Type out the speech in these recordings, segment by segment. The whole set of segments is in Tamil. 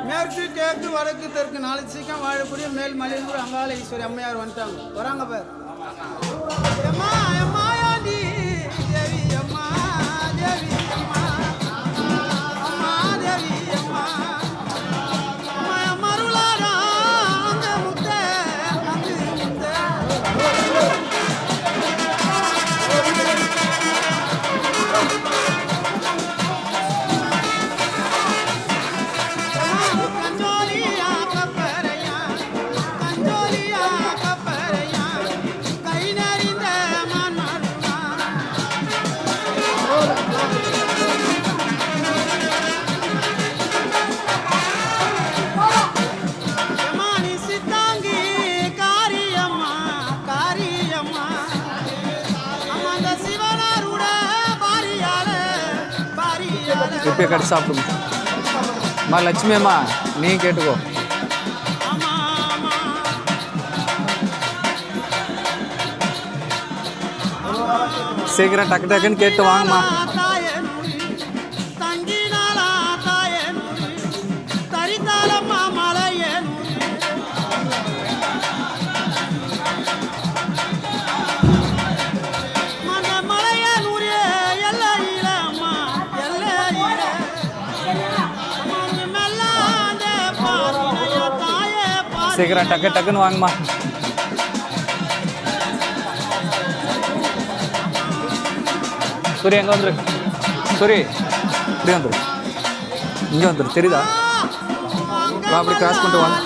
மேற்கு கிழக்கு வடக்கு தெற்கு 4 சீக்கம் வாழக்கூடிய மேல் மலையூர் அங்காள ஈஸ்வரி அம்மையார் வந்துட்டாங்க. வராங்க பேர் அம்மா அம்மா யாண்டி தேவி அம்மா தேவி அம்மா அம்மா தேவி அம்மா அம்மா மருளாரா அந்த முத்த அந்த முத்த இப்போ கட்டி சாப்பிடுங்க. அம்மா லட்சுமி அம்மா நீ கேட்டுக்கோ. சீக்கிரம் டக்கு டக்குன்னு கேட்டு வாங்கம்மா. சீக்கிரம் டக்கு டக்குன்னு வாங்கம்மா. சூரி எங்கே வந்துரு, சூரி இப்படி வந்துரு, இங்கே வந்துரு, தெரியுதா? அப்படி கிராஸ் பண்ணிட்டு வாங்க.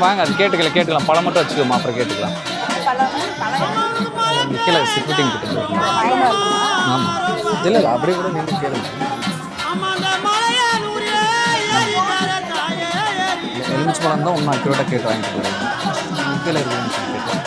வாங்க, அது கேட்டுக்கலாம். பழம் மட்டும் வச்சுக்கோமா, அப்புறம் கேட்டுக்கலாம். கீழே சிக்யூரிட்டிங் கிட்ட. ஆமாம், இல்லை அப்படியே கூட நீங்கள் கேளுங்க. எலுமிச்சு பழம் தான் ஒன்று அக்யூரேட்டாக கேட்டு வாங்கிட்டு போகிறேன். கீழே இருக்குதுன்னு சொல்லி கேட்டேன்.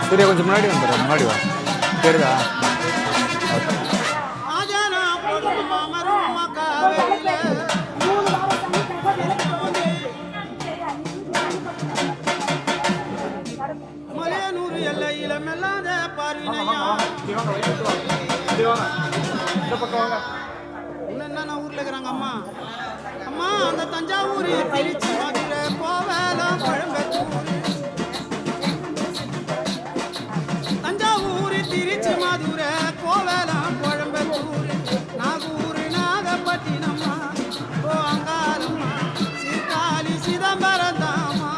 சூர்யா கொஞ்சம் முன்னாடி வந்துடுற, முன்னாடி வா. கேடுதா? என்னென்ன ஊர்ல இருக்கிறாங்க அம்மா அம்மா அந்த தஞ்சாவூர் திருச்சி மதுரை கோவலம் கோயம்புத்தூர் தஞ்சாவூர் திருச்சி மதுரை கோவலம் கோயம்புத்தூர் நாகூர் நாகப்பட்டினம்மா ஓ அங்காளம்மா சீர்காழி சிதம்பரம் தாமா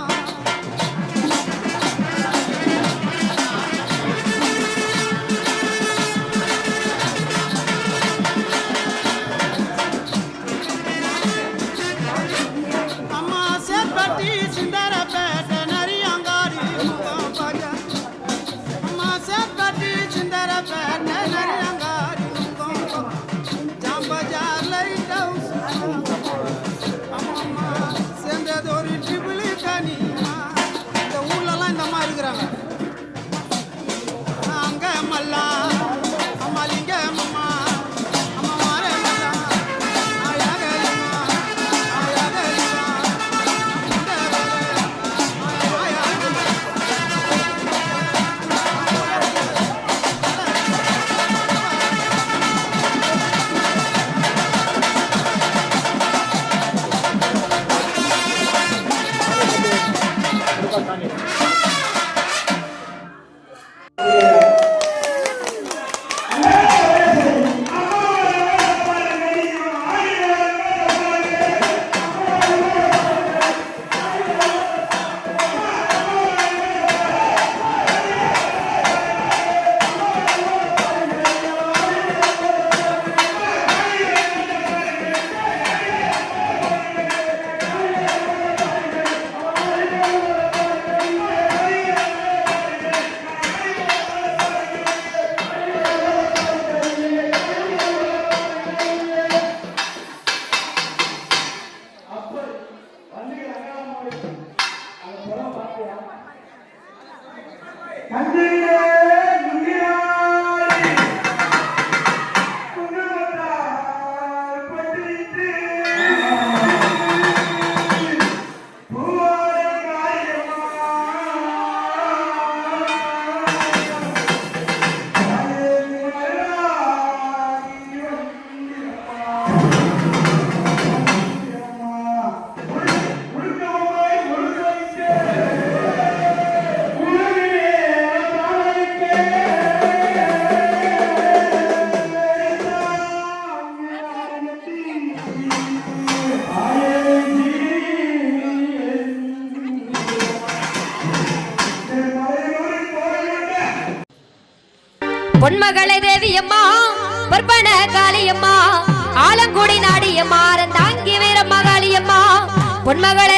பொன்மகளை தேவியம்மா பற்பன காளியம்மா ஆலங்குடி நாடியம்மா தாங்கி வீர மகாளியம்மா பொன்மகளை